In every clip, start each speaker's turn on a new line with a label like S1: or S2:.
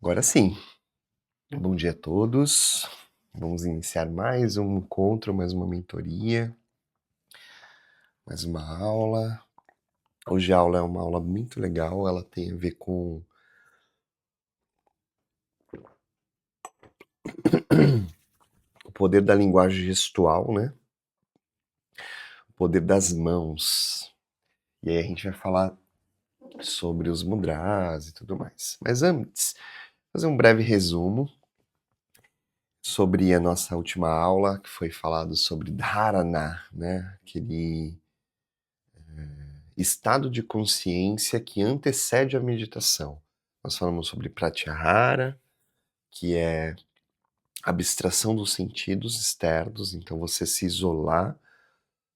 S1: Agora sim, bom dia a todos. Vamos iniciar mais um encontro, mais uma mentoria, mais uma aula. Hoje a aula é uma aula muito legal, ela tem a ver com o poder da linguagem gestual, né? O poder das mãos. E aí a gente vai falar sobre os mudras e tudo mais. Mas antes, fazer um breve resumo sobre a nossa última aula, que foi falado sobre dharana, né? Aquele estado de consciência que antecede a meditação. Nós falamos sobre pratyahara, que é abstração dos sentidos externos, então você se isolar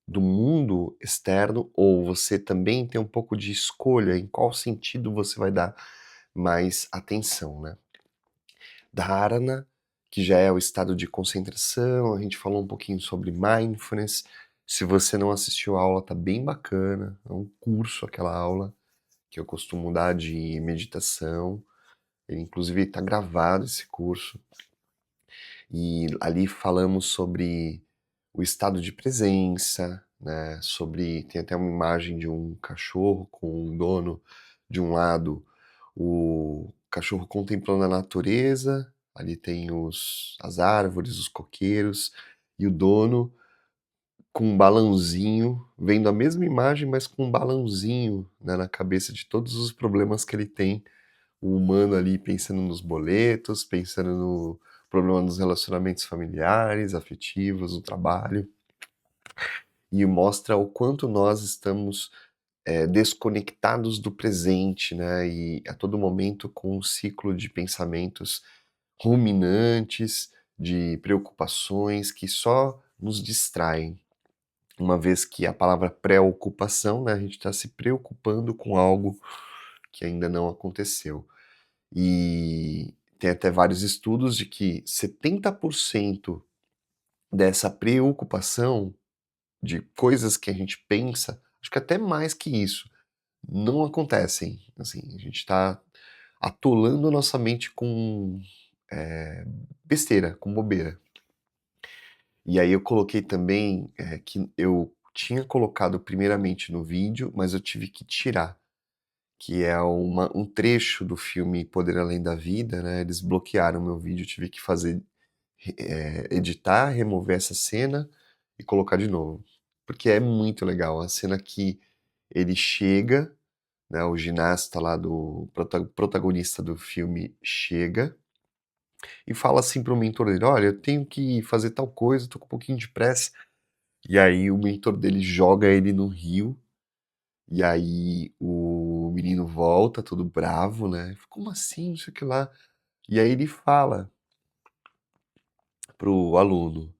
S1: do mundo externo, ou você também tem um pouco de escolha em qual sentido você vai dar mais atenção, né? Dharana, que já é o estado de concentração, a gente falou um pouquinho sobre mindfulness. Se você não assistiu a aula, tá bem bacana, é um curso aquela aula que eu costumo dar de meditação. Ele, inclusive, está gravado esse curso. E ali falamos sobre o estado de presença, né? Sobre, tem até uma imagem de um cachorro com um dono de um lado, o cachorro contemplando a natureza, ali tem as árvores, os coqueiros, e o dono com um balãozinho, vendo a mesma imagem, mas com um balãozinho, né, na cabeça de todos os problemas que ele tem, o humano ali pensando nos boletos, pensando no problema dos relacionamentos familiares, afetivos, no trabalho, e mostra o quanto nós estamos desconectados do presente, né, e a todo momento com um ciclo de pensamentos ruminantes, de preocupações que só nos distraem. Uma vez que a palavra preocupação, né, a gente está se preocupando com algo que ainda não aconteceu. E tem até vários estudos de que 70% dessa preocupação de coisas que a gente pensa, acho que até mais que isso, não acontecem. Assim, a gente está atolando a nossa mente com besteira, com bobeira. E aí eu coloquei também que eu tinha colocado primeiramente no vídeo, mas eu tive que tirar, que é um trecho do filme Poder Além da Vida, né? Eles bloquearam meu vídeo, eu tive que fazer, editar, remover essa cena e colocar de novo. Porque é muito legal, a cena que ele chega, né, o ginasta lá do protagonista do filme chega e fala assim pro mentor dele, olha, eu tenho que fazer tal coisa, tô com um pouquinho de pressa. E aí o mentor dele joga ele no rio, e aí o menino volta todo bravo, né? Como assim, não sei o que lá. E aí ele fala pro aluno,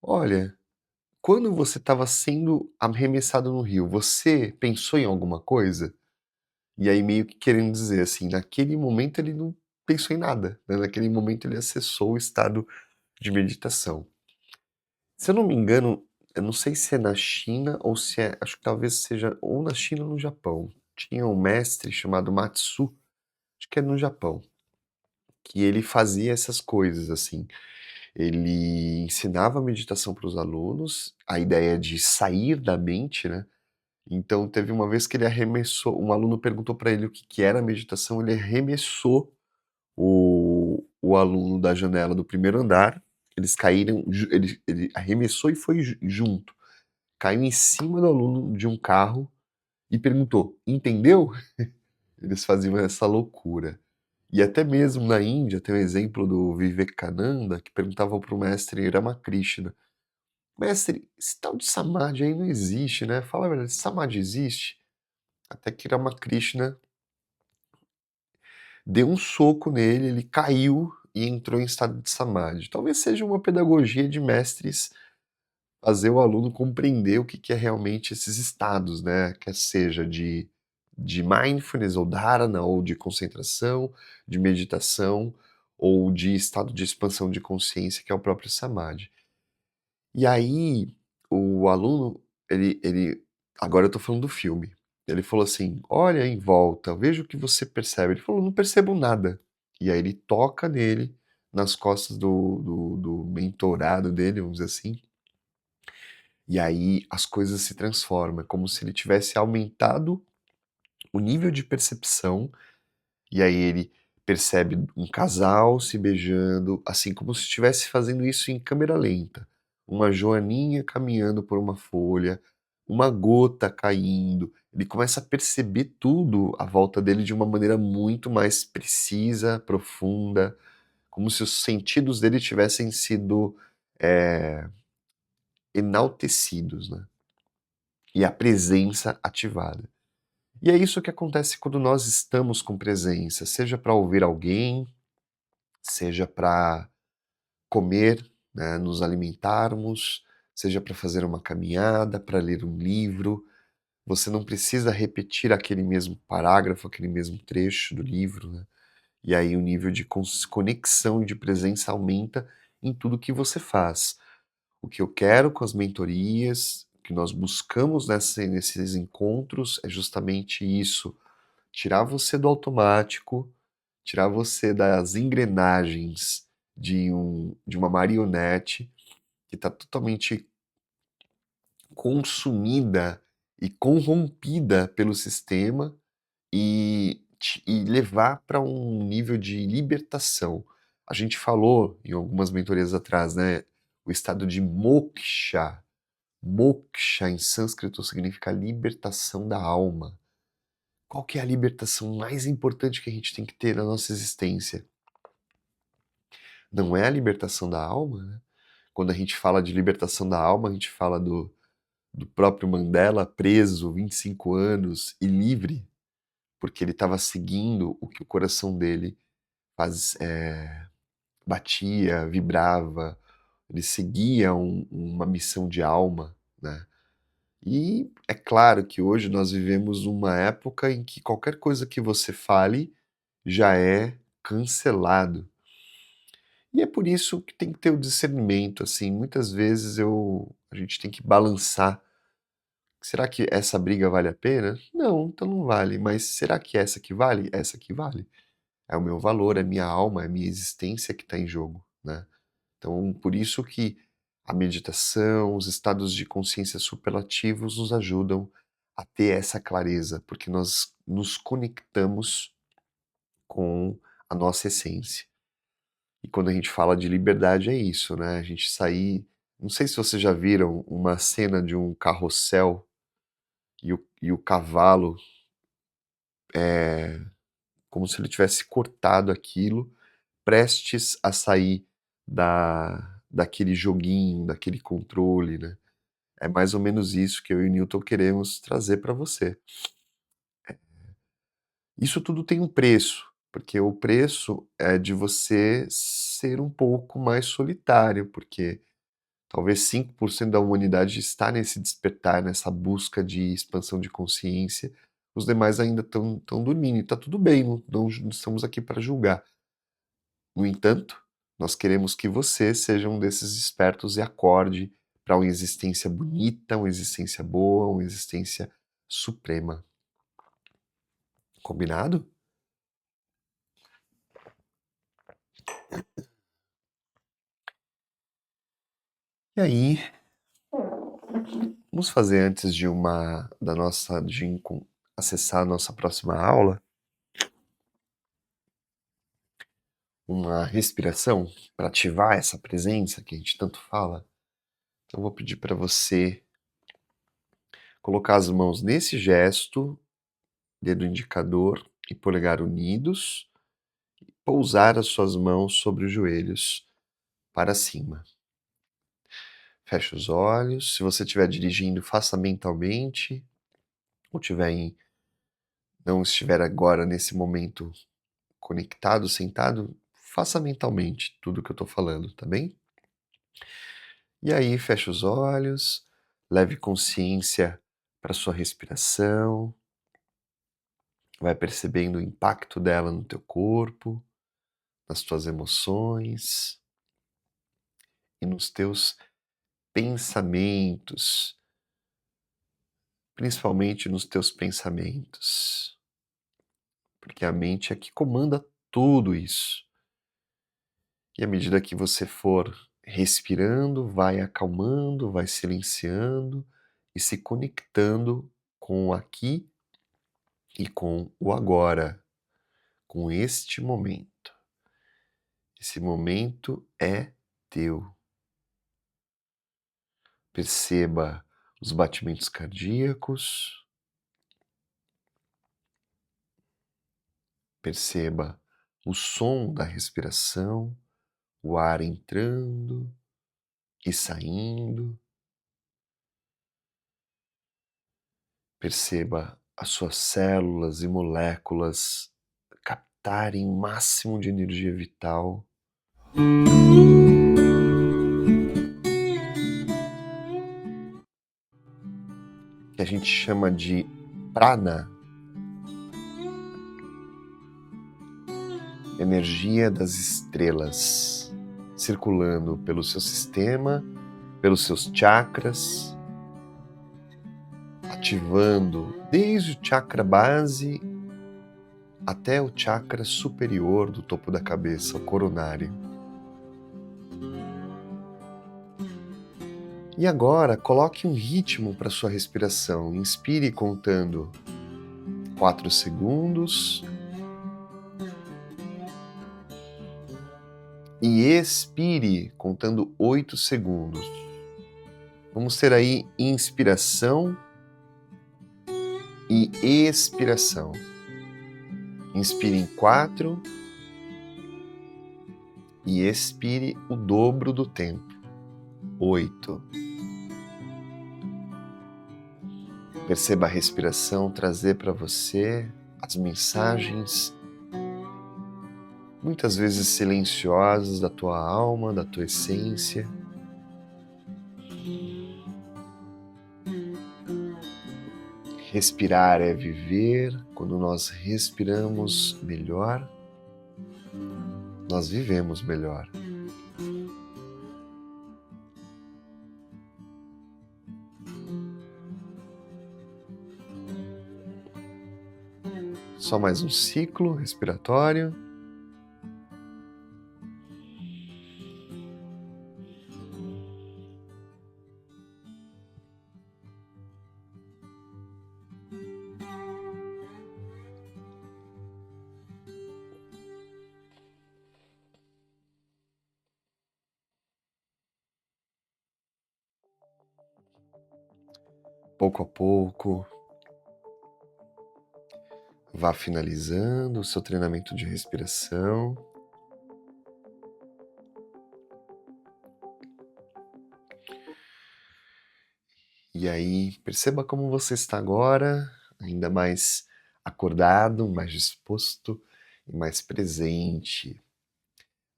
S1: olha, quando você estava sendo arremessado no rio, você pensou em alguma coisa? E aí meio que querendo dizer assim, naquele momento ele não pensou em nada, né? Naquele momento ele acessou o estado de meditação. Se eu não me engano, eu não sei se é na China ou se é, acho que talvez seja ou na China ou no Japão. Tinha um mestre chamado Matsu, acho que é no Japão, que ele fazia essas coisas assim. Ele ensinava a meditação para os alunos, a ideia de sair da mente, né? Então teve uma vez que ele arremessou, um aluno perguntou para ele o que que era a meditação, ele arremessou o aluno da janela do primeiro andar, eles caíram, ele arremessou e foi junto. Caiu em cima do aluno de um carro e perguntou: entendeu? Eles faziam essa loucura. E até mesmo na Índia tem um exemplo do Vivekananda que perguntava para o mestre Ramakrishna: mestre, esse tal de Samadhi aí não existe, né? Fala a verdade, Samadhi existe? Até que Ramakrishna deu um soco nele, ele caiu e entrou em estado de Samadhi. Talvez seja uma pedagogia de mestres fazer o aluno compreender o que que é realmente esses estados, né, quer seja de mindfulness ou dharana, ou de concentração, de meditação, ou de estado de expansão de consciência, que é o próprio samadhi. E aí, o aluno, ele agora eu tô falando do filme, ele falou assim: "Olha em volta, veja o que você percebe". Ele falou: "Não percebo nada". e aí ele toca nele, nas costas do mentorado dele, vamos dizer assim, e aí as coisas se transformam, é como se ele tivesse aumentado o nível de percepção, e aí ele percebe um casal se beijando, assim como se estivesse fazendo isso em câmera lenta. Uma joaninha caminhando por uma folha, uma gota caindo. Ele começa a perceber tudo à volta dele de uma maneira muito mais precisa, profunda, como se os sentidos dele tivessem sido enaltecidos, né? E a presença ativada. E é isso que acontece quando nós estamos com presença, seja para ouvir alguém, seja para comer, né, nos alimentarmos, seja para fazer uma caminhada, para ler um livro. Você não precisa repetir aquele mesmo parágrafo, aquele mesmo trecho do livro, né? E aí o nível de conexão e de presença aumenta em tudo que você faz. O que eu quero com as mentorias, que nós buscamos nesses encontros, é justamente isso: tirar você do automático, tirar você das engrenagens de uma marionete que está totalmente consumida e corrompida pelo sistema e levar para um nível de libertação. A gente falou em algumas mentorias atrás, né? O estado de moksha. Moksha em sânscrito significa libertação da alma. Qual que é a libertação mais importante que a gente tem que ter na nossa existência? Não é a libertação da alma, né? Quando a gente fala de libertação da alma, a gente fala do próprio Mandela preso 25 anos e livre, porque ele estava seguindo o que o coração dele batia, vibrava, ele seguia uma missão de alma, né? E é claro que hoje nós vivemos uma época em que qualquer coisa que você fale já é cancelado. E é por isso que tem que ter o discernimento, assim, muitas vezes a gente tem que balançar. Será que essa briga vale a pena? Não, então não vale. Mas será que essa que vale? Essa que vale. É o meu valor, é minha alma, é minha existência que está em jogo, né? Então, por isso que a meditação, os estados de consciência superlativos nos ajudam a ter essa clareza, porque nós nos conectamos com a nossa essência. E quando a gente fala de liberdade é isso, né? A gente sair. Não sei se vocês já viram uma cena de um carrossel e o cavalo é como se ele tivesse cortado aquilo, prestes a sair daquele joguinho, daquele controle, né? É mais ou menos isso que eu e o Newton queremos trazer para você. Isso tudo tem um preço, porque o preço é de você ser um pouco mais solitário, porque talvez 5% da humanidade está nesse despertar, nessa busca de expansão de consciência. Os demais ainda estão dormindo, e está tudo bem, não estamos aqui para julgar. No entanto, nós queremos que você seja um desses espertos e acorde para uma existência bonita, uma existência boa, uma existência suprema. Combinado? E aí, vamos fazer antes acessar a nossa próxima aula, uma respiração para ativar essa presença que a gente tanto fala. Então, eu vou pedir para você colocar as mãos nesse gesto, dedo indicador e polegar unidos, e pousar as suas mãos sobre os joelhos para cima. Feche os olhos. Se você estiver dirigindo, faça mentalmente, ou não estiver agora nesse momento conectado, sentado, faça mentalmente tudo que eu estou falando, tá bem? E aí, feche os olhos, leve consciência para sua respiração, vai percebendo o impacto dela no teu corpo, nas tuas emoções e nos teus pensamentos, principalmente nos teus pensamentos, porque a mente é que comanda tudo isso. E à medida que você for respirando, vai acalmando, vai silenciando e se conectando com o aqui e com o agora, com este momento. Esse momento é teu. Perceba os batimentos cardíacos, perceba o som da respiração, o ar entrando e saindo. Perceba as suas células e moléculas captarem o máximo de energia vital. Que a gente chama de prana, energia das estrelas, circulando pelo seu sistema, pelos seus chakras, ativando desde o chakra base até o chakra superior do topo da cabeça, o coronário. E agora, coloque um ritmo para sua respiração. Inspire contando 4 segundos. E expire contando 8 segundos. Vamos ter aí inspiração e expiração. Inspire em 4 e expire o dobro do tempo, 8. Perceba a respiração trazer para você as mensagens, muitas vezes silenciosas, da tua alma, da tua essência. Respirar é viver. Quando nós respiramos melhor, nós vivemos melhor. Só mais um ciclo respiratório. Pouco a pouco, vá finalizando o seu treinamento de respiração. E aí, perceba como você está agora, ainda mais acordado, mais disposto e mais presente.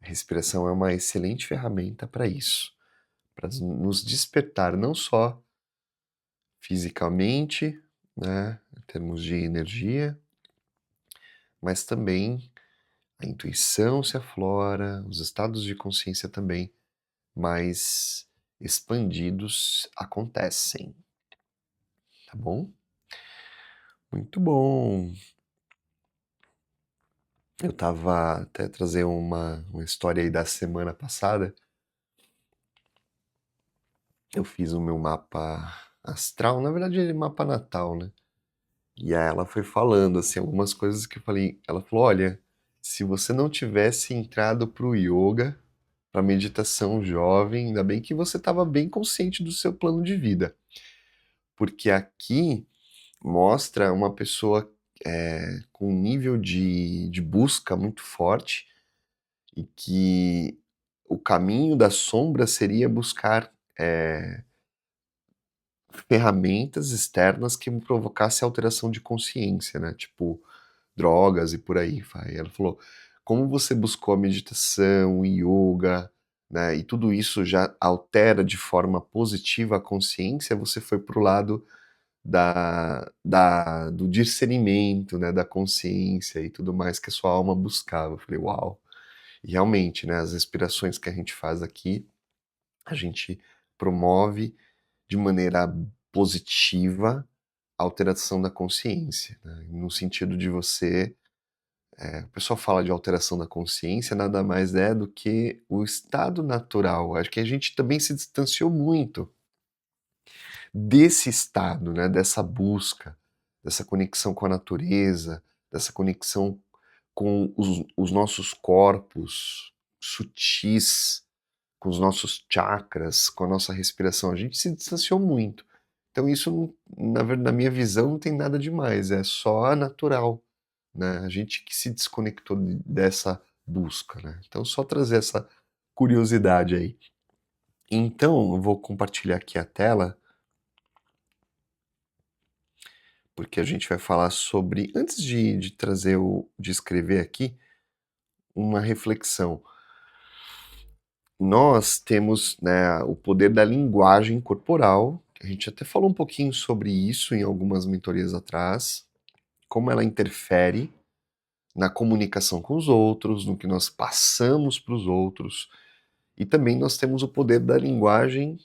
S1: A respiração é uma excelente ferramenta para isso, para nos despertar não só fisicamente, né, em termos de energia, mas também a intuição se aflora, os estados de consciência também mais expandidos acontecem, tá bom? Muito bom! Eu estava até trazer uma história aí da semana passada. Eu fiz o meu mapa astral, na verdade ele é mapa natal, né? E aí ela foi falando, assim, algumas coisas que eu falei. Ela falou: olha, se você não tivesse entrado pro yoga, pra meditação jovem, ainda bem que você estava bem consciente do seu plano de vida. Porque aqui mostra uma pessoa com um nível de busca muito forte e que o caminho da sombra seria buscar ferramentas externas que me provocasse alteração de consciência, né? Tipo, drogas e por aí vai. Ela falou: como você buscou a meditação, o yoga, né? E tudo isso já altera de forma positiva a consciência, você foi pro lado do discernimento, né? Da consciência e tudo mais que a sua alma buscava. Eu falei: uau! E realmente, né? As respirações que a gente faz aqui, a gente promove de maneira positiva a alteração da consciência, né? No sentido de você O pessoal fala de alteração da consciência, nada mais é do que o estado natural. Acho que a gente também se distanciou muito desse estado, né, dessa busca, dessa conexão com a natureza, dessa conexão com os nossos corpos sutis, com os nossos chakras, com a nossa respiração. A gente se distanciou muito. Então isso, na minha visão, não tem nada demais, é só natural, né? A gente que se desconectou dessa busca, né? Então só trazer essa curiosidade aí. Então eu vou compartilhar aqui a tela, porque a gente vai falar sobre, antes de trazer de escrever aqui, uma reflexão. Nós temos, né, o poder da linguagem corporal, a gente até falou um pouquinho sobre isso em algumas mentorias atrás, como ela interfere na comunicação com os outros, no que nós passamos para os outros, e também nós temos o poder da linguagem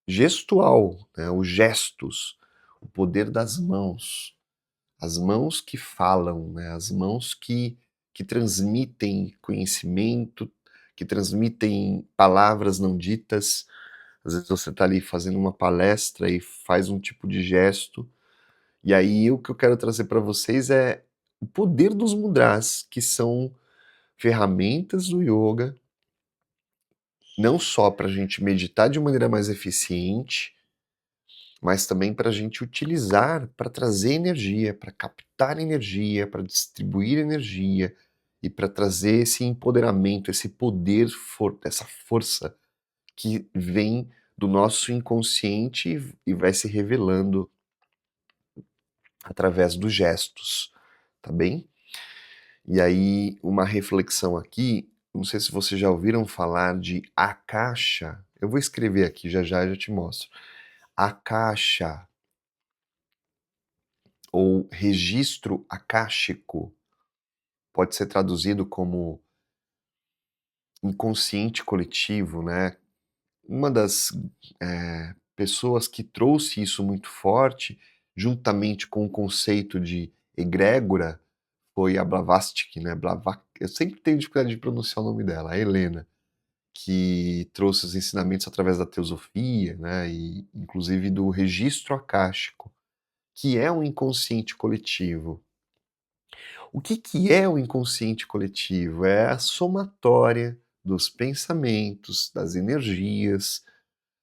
S1: gestual, né, os gestos, o poder das mãos, as mãos que falam, né, as mãos que transmitem conhecimento, que transmitem palavras não ditas. Às vezes você está ali fazendo uma palestra e faz um tipo de gesto, e aí o que eu quero trazer para vocês é o poder dos mudras, que são ferramentas do yoga, não só para a gente meditar de maneira mais eficiente, mas também para a gente utilizar para trazer energia, para captar energia, para distribuir energia e para trazer esse empoderamento, esse poder, essa força que vem do nosso inconsciente e vai se revelando através dos gestos, tá bem? E aí, uma reflexão aqui, não sei se vocês já ouviram falar de akasha. Eu vou escrever aqui já já te mostro. Akasha, ou registro akáshico, pode ser traduzido como inconsciente coletivo, né? Uma das pessoas que trouxe isso muito forte, juntamente com o conceito de egrégora, foi a Blavatsky, né? Eu sempre tenho dificuldade de pronunciar o nome dela, a Helena, que trouxe os ensinamentos através da teosofia, né? E inclusive do registro akáshico, que é um inconsciente coletivo. O que é o inconsciente coletivo? É a somatória dos pensamentos, das energias,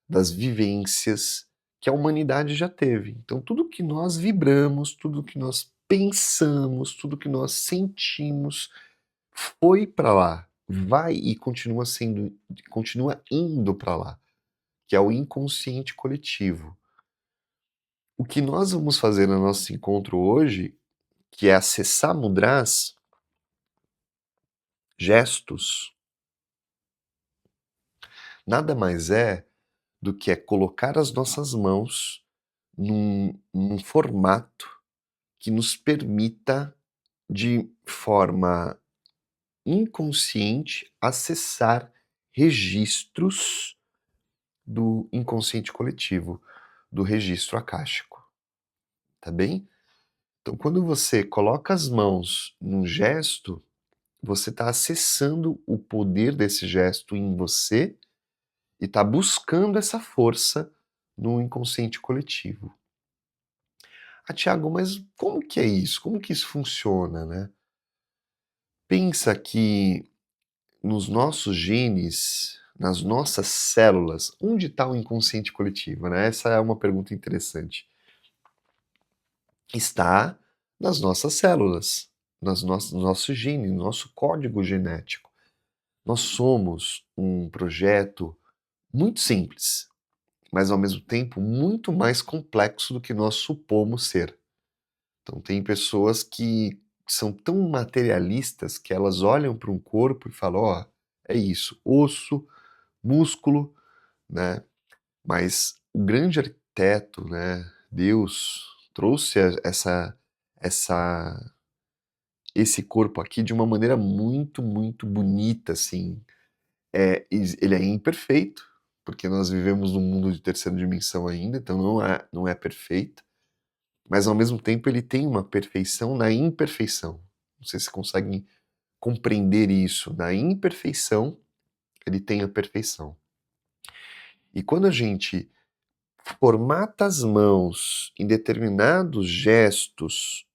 S1: das vivências que a humanidade já teve. Então, tudo que nós vibramos, tudo que nós pensamos, tudo que nós sentimos foi para lá, vai e continua indo para lá, que é o inconsciente coletivo. O que nós vamos fazer no nosso encontro hoje, que é acessar mudras, gestos, nada mais é do que colocar as nossas mãos num formato que nos permita, de forma inconsciente, acessar registros do inconsciente coletivo, do registro akáshico, tá bem? Então, quando você coloca as mãos num gesto, você está acessando o poder desse gesto em você e está buscando essa força no inconsciente coletivo. Ah, Tiago, mas como que é isso? Como que isso funciona, né? Pensa que nos nossos genes, nas nossas células, onde está o inconsciente coletivo, né? Essa é uma pergunta interessante. Está nas nossas células, no nosso gene, no nosso código genético. Nós somos um projeto muito simples, mas ao mesmo tempo muito mais complexo do que nós supomos ser. Então tem pessoas que são tão materialistas que elas olham para um corpo e falam, ó, é isso, osso, músculo, né? Mas o grande arquiteto, né, Deus, trouxe essa esse corpo aqui de uma maneira muito, muito bonita, assim. Ele é imperfeito, porque nós vivemos num mundo de terceira dimensão ainda, então não é perfeito, mas ao mesmo tempo ele tem uma perfeição na imperfeição. Não sei se conseguem compreender isso. Na imperfeição, ele tem a perfeição. E quando a gente formata as mãos em determinados gestos,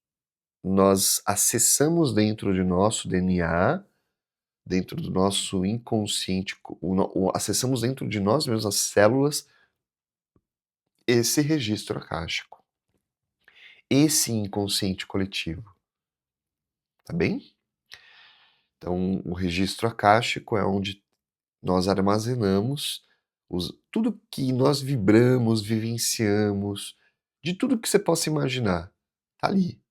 S1: nós acessamos dentro de nosso DNA, dentro do nosso inconsciente, acessamos dentro de nós mesmos, as células, esse registro akáshico, esse inconsciente coletivo, tá bem? Então, o registro akáshico é onde nós armazenamos tudo que nós vibramos, vivenciamos, de tudo que você possa imaginar, tá ali.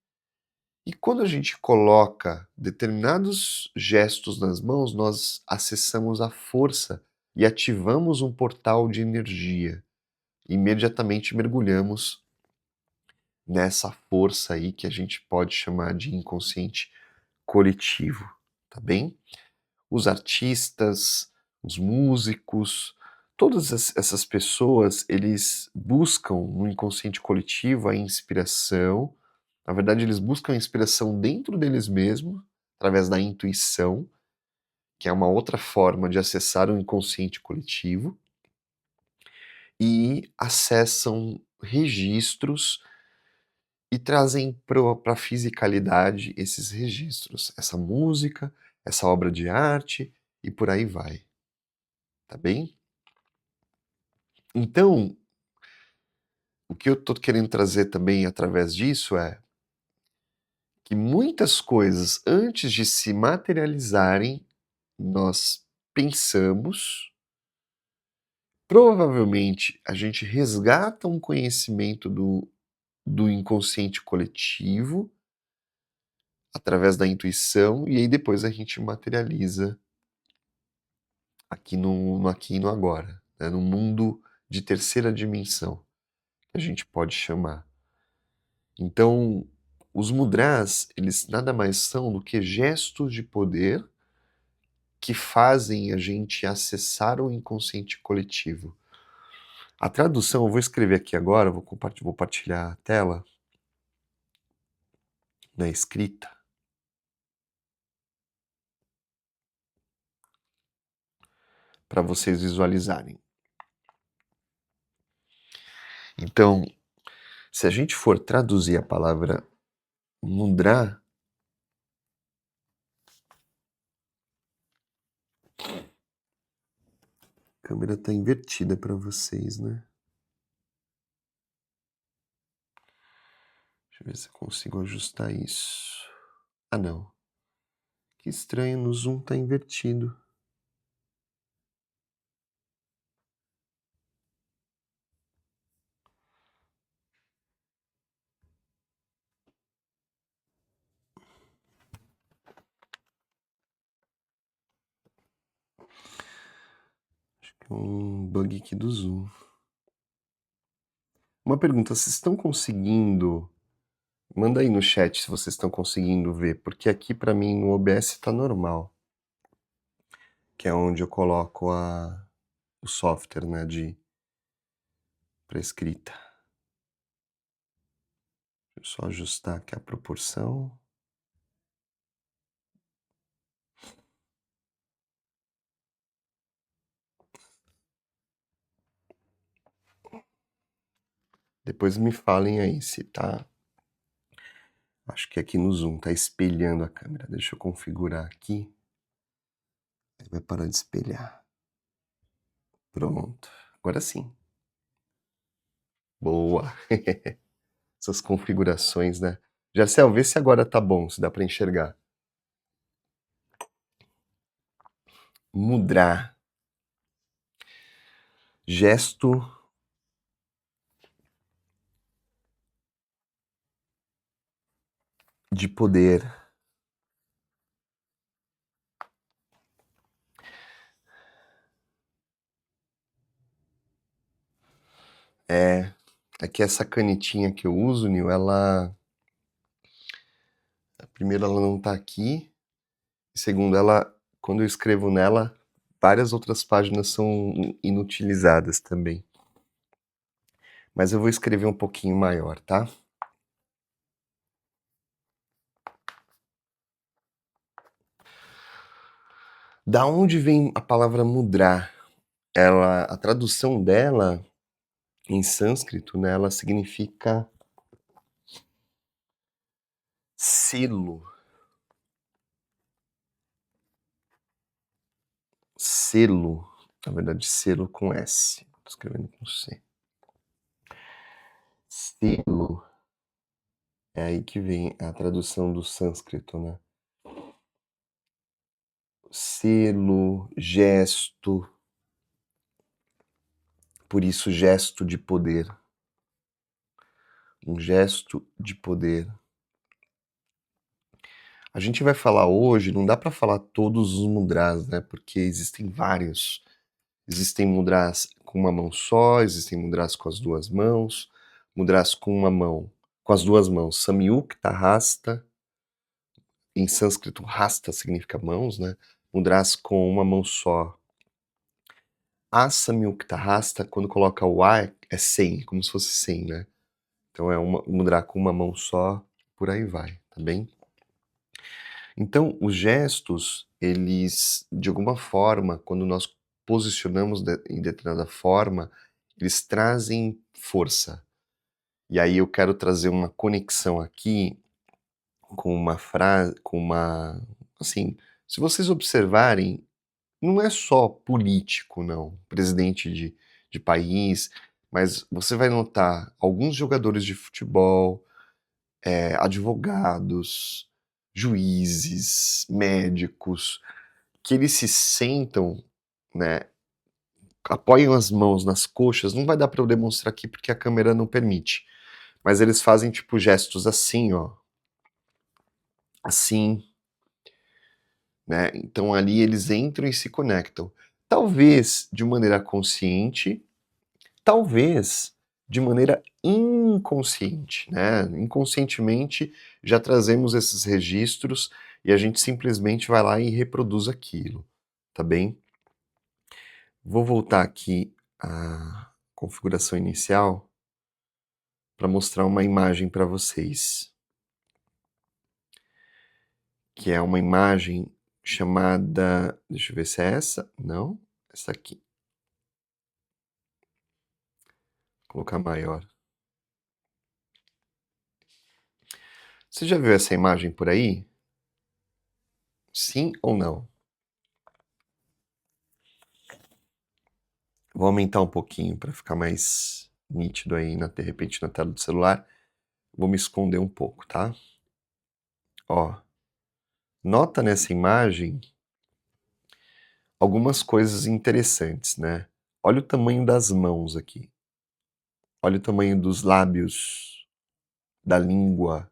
S1: E quando a gente coloca determinados gestos nas mãos, nós acessamos a força e ativamos um portal de energia. Imediatamente mergulhamos nessa força aí que a gente pode chamar de inconsciente coletivo, tá bem? Os artistas, os músicos, todas essas pessoas, eles buscam no inconsciente coletivo a inspiração. Na verdade, eles buscam a inspiração dentro deles mesmos, através da intuição, que é uma outra forma de acessar o inconsciente coletivo, e acessam registros e trazem para a fisicalidade esses registros, essa música, essa obra de arte e por aí vai. Tá bem? Então, o que eu estou querendo trazer também através disso é que muitas coisas, antes de se materializarem, nós pensamos, provavelmente a gente resgata um conhecimento do inconsciente coletivo através da intuição e aí depois a gente materializa aqui no aqui e no agora, né, no mundo de terceira dimensão, que a gente pode chamar. Então, os mudras, eles nada mais são do que gestos de poder que fazem a gente acessar o inconsciente coletivo. A tradução, eu vou escrever aqui agora, vou compartilhar a tela na escrita, para vocês visualizarem. Então, se a gente for traduzir a palavra mudra, a câmera está invertida para vocês, né? Deixa eu ver se eu consigo ajustar isso. Ah, não. Que estranho, no zoom está invertido. Acho que é um bug aqui do zoom. Uma pergunta, vocês estão conseguindo... Manda aí no chat se vocês estão conseguindo ver, porque aqui para mim no OBS está normal. Que é onde eu coloco o software, né, para escrita. Deixa eu só ajustar aqui a proporção. Depois me falem aí se tá... Acho que aqui no zoom tá espelhando a câmera. Deixa eu configurar aqui. Aí vai parar de espelhar. Pronto. Agora sim. Boa. Essas configurações, né? Jarcel, vê se agora tá bom, se dá para enxergar. Mudra. Gesto de poder. É que essa canetinha que eu uso, Nil, ela... Primeiro, ela não tá aqui. Segundo, ela, quando eu escrevo nela, várias outras páginas são inutilizadas também. Mas eu vou escrever um pouquinho maior, tá? Da onde vem a palavra mudra? A tradução dela em sânscrito, né, ela significa selo. Selo, na verdade, selo com S. Tô escrevendo com C. Selo. É aí que vem a tradução do sânscrito, né? Selo, gesto. Por isso, gesto de poder. Um gesto de poder. A gente vai falar hoje, não dá para falar todos os mudras, né? Porque existem vários. Existem mudras com uma mão só, existem mudras com as duas mãos, mudras com uma mão, com as duas mãos. Samyukta Hasta, em sânscrito, hasta significa mãos, né? Mudras com uma mão só. Asamyukta Hasta, quando coloca o A, é 100, como se fosse 100, né? Então é uma mudra com uma mão só, por aí vai, tá bem? Então, os gestos, eles, de alguma forma, quando nós posicionamos em determinada forma, eles trazem força. E aí eu quero trazer uma conexão aqui com uma frase, assim, se vocês observarem, não é só político, não, presidente de país, mas você vai notar alguns jogadores de futebol, advogados, juízes, médicos, que eles se sentam, né, apoiam as mãos nas coxas, não vai dar para eu demonstrar aqui porque a câmera não permite, mas eles fazem tipo gestos assim, ó, assim, né? Então ali eles entram e se conectam. Talvez de maneira consciente, talvez de maneira inconsciente, né? Inconscientemente já trazemos esses registros e a gente simplesmente vai lá e reproduz aquilo, tá bem? Vou voltar aqui à configuração inicial para mostrar uma imagem para vocês, que é uma imagem chamada, deixa eu ver se é essa, não, essa aqui, vou colocar maior. Você já viu essa imagem por aí? Sim ou não? Vou aumentar um pouquinho para ficar mais nítido aí, de repente, na tela do celular. Vou me esconder um pouco, tá? Ó, nota nessa imagem algumas coisas interessantes, né? Olha o tamanho das mãos aqui. Olha o tamanho dos lábios, da língua,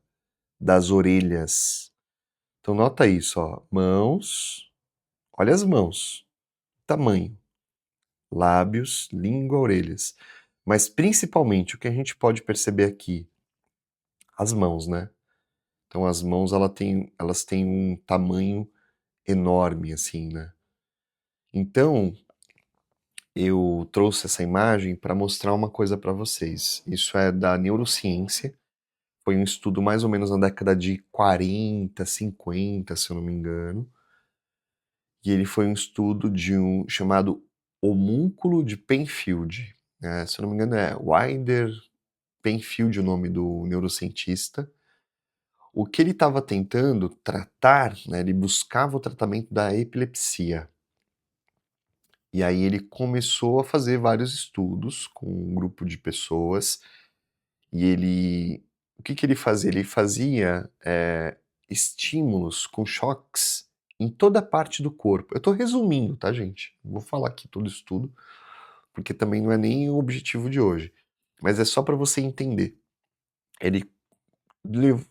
S1: das orelhas. Então nota isso, ó. Mãos, olha as mãos, tamanho, lábios, língua, orelhas. Mas principalmente o que a gente pode perceber aqui, as mãos, né? Então as mãos elas têm um tamanho enorme, assim, né? Então eu trouxe essa imagem para mostrar uma coisa para vocês. Isso é da neurociência. Foi um estudo mais ou menos na década de 40, 50, se eu não me engano. E ele foi um estudo de um chamado homúnculo de Penfield. Né? Se eu não me engano é Wilder Penfield o nome do neurocientista. O que ele estava tentando tratar, né, ele buscava o tratamento da epilepsia. E aí ele começou a fazer vários estudos com um grupo de pessoas e o que ele fazia? Ele fazia estímulos com choques em toda a parte do corpo. Eu estou resumindo, tá, gente? Não vou falar aqui todo isso tudo, porque também não é nem o objetivo de hoje. Mas é só para você entender. Ele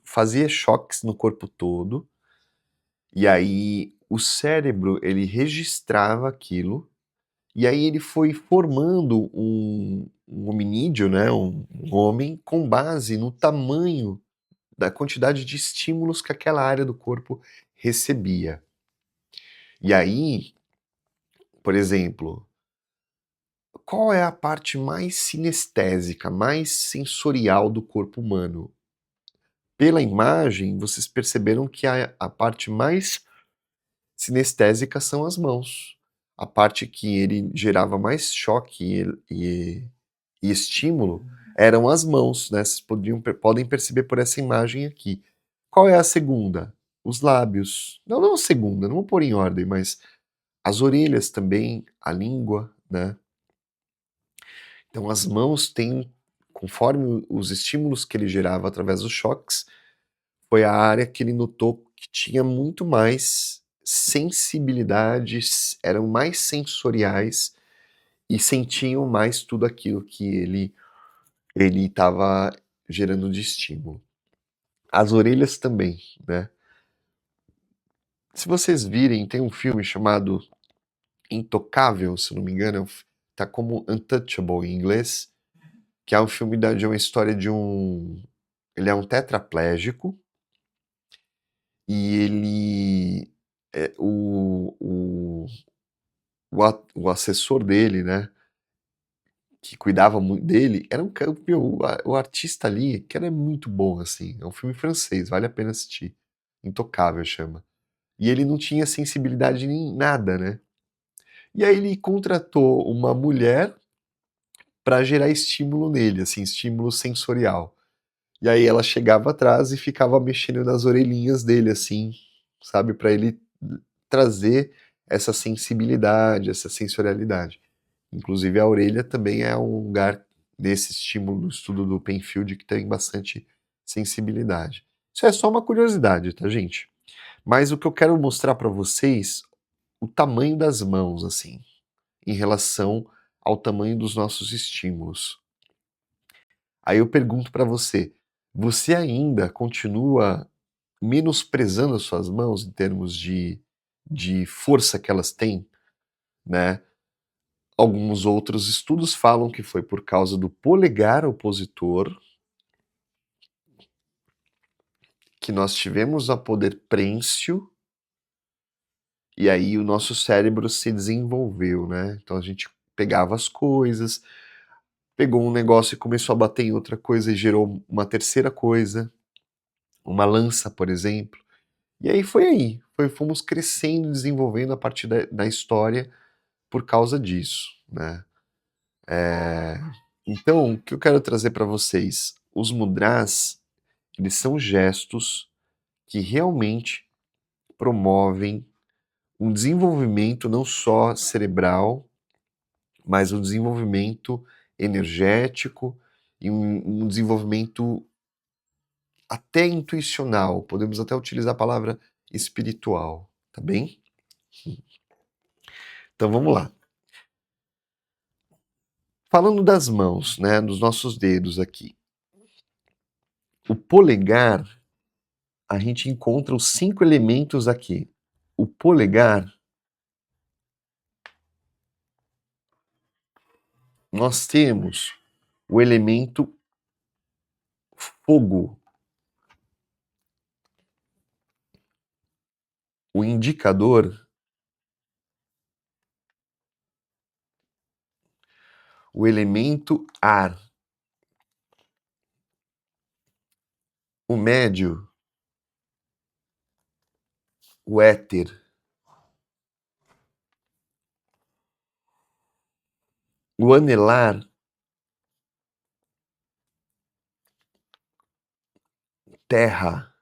S1: fazia choques no corpo todo, e aí o cérebro ele registrava aquilo, e aí ele foi formando um hominídeo, né, um homem, com base no tamanho da quantidade de estímulos que aquela área do corpo recebia. E aí, por exemplo, qual é a parte mais sinestésica, mais sensorial do corpo humano? Pela imagem, vocês perceberam que a parte mais Sinestésicas são as mãos. A parte que ele gerava mais choque e estímulo eram as mãos, né? Vocês podem perceber por essa imagem aqui. Qual é a segunda? Os lábios. Não a segunda, não vou pôr em ordem, mas as orelhas também, a língua, né? Então as mãos têm, conforme os estímulos que ele gerava através dos choques, foi a área que ele notou que tinha muito mais sensibilidades, eram mais sensoriais e sentiam mais tudo aquilo que ele estava gerando de estímulo. As orelhas também, né? Se vocês virem, tem um filme chamado Intocável, se não me engano, tá como Untouchable em inglês, que é um filme de uma história de um... Ele é um tetraplégico e ele... o assessor dele, né, que cuidava muito dele, era o artista ali, que era muito bom, assim. É um filme francês, vale a pena assistir. Intocável chama. E ele não tinha sensibilidade em nada, né? E aí ele contratou uma mulher para gerar estímulo nele, assim, estímulo sensorial. E aí ela chegava atrás e ficava mexendo nas orelhinhas dele, assim, sabe, para ele trazer essa sensibilidade, essa sensorialidade. Inclusive a orelha também é um lugar desse estímulo do estudo do Penfield que tem bastante sensibilidade. Isso é só uma curiosidade, tá, gente? Mas o que eu quero mostrar para vocês, o tamanho das mãos, assim, em relação ao tamanho dos nossos estímulos. Aí eu pergunto para você, você ainda continua menosprezando as suas mãos em termos de força que elas têm, né? Alguns outros estudos falam que foi por causa do polegar opositor que nós tivemos a poder prênsio e aí o nosso cérebro se desenvolveu, né? Então a gente pegava as coisas, pegou um negócio e começou a bater em outra coisa e gerou uma terceira coisa, uma lança, por exemplo. E aí foi aí, fomos crescendo, desenvolvendo a partir da história por causa disso, né? Então, o que eu quero trazer para vocês? Os mudras, eles são gestos que realmente promovem um desenvolvimento não só cerebral, mas um desenvolvimento energético e um desenvolvimento até intuicional. Podemos até utilizar a palavra espiritual, tá bem? Então vamos lá. Falando das mãos, né, dos nossos dedos aqui. O polegar, a gente encontra os 5 elementos aqui. O polegar, nós temos o elemento fogo. O indicador, o elemento ar. O médio, o éter. O anelar, terra.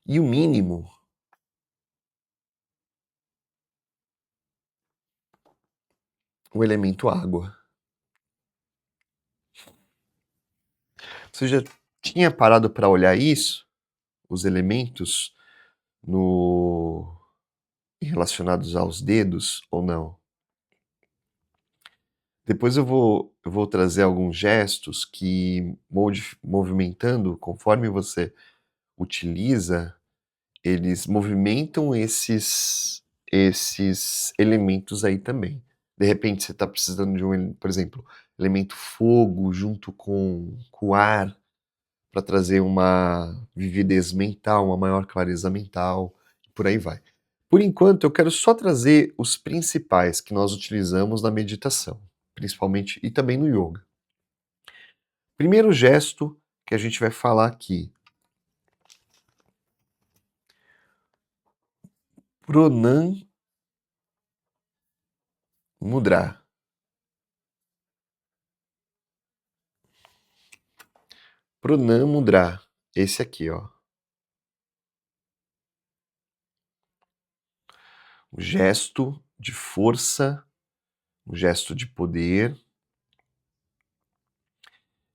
S1: E o mínimo, o elemento água. Você já tinha parado para olhar isso? Os elementos no relacionados aos dedos ou não? Depois eu vou trazer alguns gestos que, movimentando, conforme você utiliza, eles movimentam esses elementos aí também. De repente você está precisando de por exemplo, elemento fogo junto com o ar, para trazer uma vividez mental, uma maior clareza mental, por aí vai. Por enquanto, eu quero só trazer os principais que nós utilizamos na meditação, principalmente e também no yoga. Primeiro gesto que a gente vai falar aqui. Pranam Mudra. Pranam Mudra. Esse aqui, ó. Um gesto de força, um gesto de poder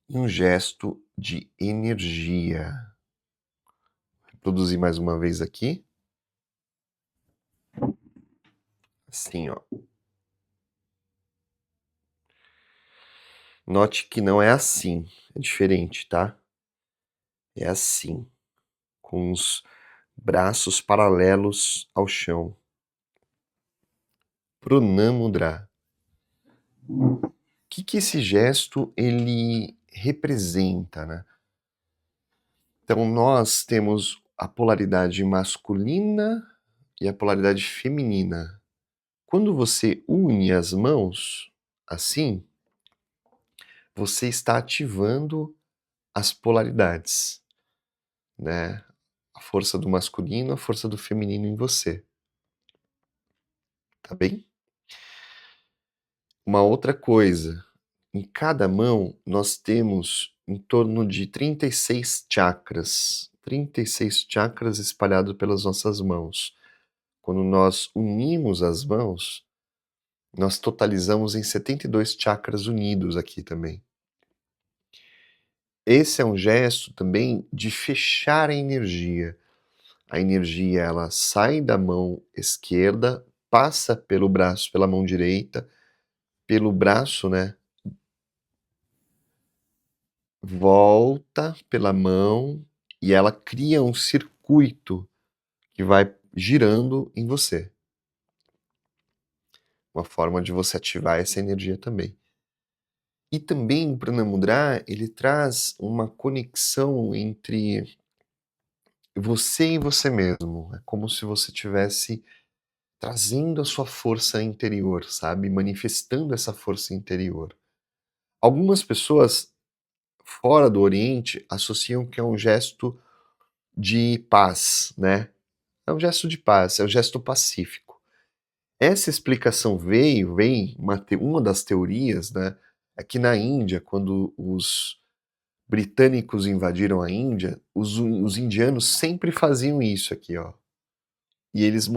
S1: e um gesto de energia. Vou reproduzir mais uma vez aqui. Assim, ó. Note que não é assim, é diferente, tá? É assim, com os braços paralelos ao chão. Pranam Mudra. O que esse gesto ele representa, né? Então nós temos a polaridade masculina e a polaridade feminina. Quando você une as mãos assim, você está ativando as polaridades, né? A força do masculino, a força do feminino em você. Tá bem? Uma outra coisa, em cada mão nós temos em torno de 36 chakras. 36 chakras espalhados pelas nossas mãos. Quando nós unimos as mãos, nós totalizamos em 72 chakras unidos aqui também. Esse é um gesto também de fechar a energia. A energia ela sai da mão esquerda, passa pelo braço, pela mão direita, pelo braço, né? Volta pela mão e ela cria um circuito que vai girando em você. Uma forma de você ativar essa energia também. E também o Pranamudra, ele traz uma conexão entre você e você mesmo. É como se você tivesse trazendo a sua força interior, sabe? Manifestando essa força interior. Algumas pessoas fora do Oriente associam que é um gesto de paz, né? É um gesto de paz, é um gesto pacífico. Essa explicação vem uma das teorias, né? É que na Índia, quando os britânicos invadiram a Índia, os indianos sempre faziam isso aqui, ó. E eles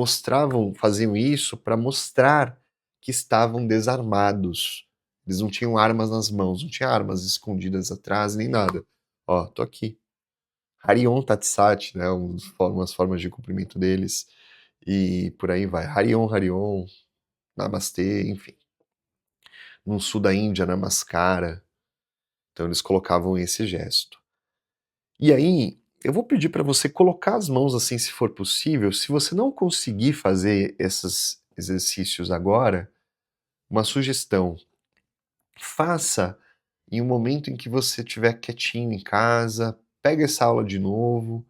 S1: faziam isso para mostrar que estavam desarmados. Eles não tinham armas nas mãos, não tinha armas escondidas atrás, nem nada. Ó, tô aqui. Harion Tatsat, né, umas formas de cumprimento deles, e por aí vai. Harion, Harion, Namastê, enfim. No sul da Índia, Namaskara. Então eles colocavam esse gesto. E aí, eu vou pedir para você colocar as mãos assim, se for possível. Se você não conseguir fazer esses exercícios agora, uma sugestão: faça em um momento em que você estiver quietinho em casa, pega essa aula de novo,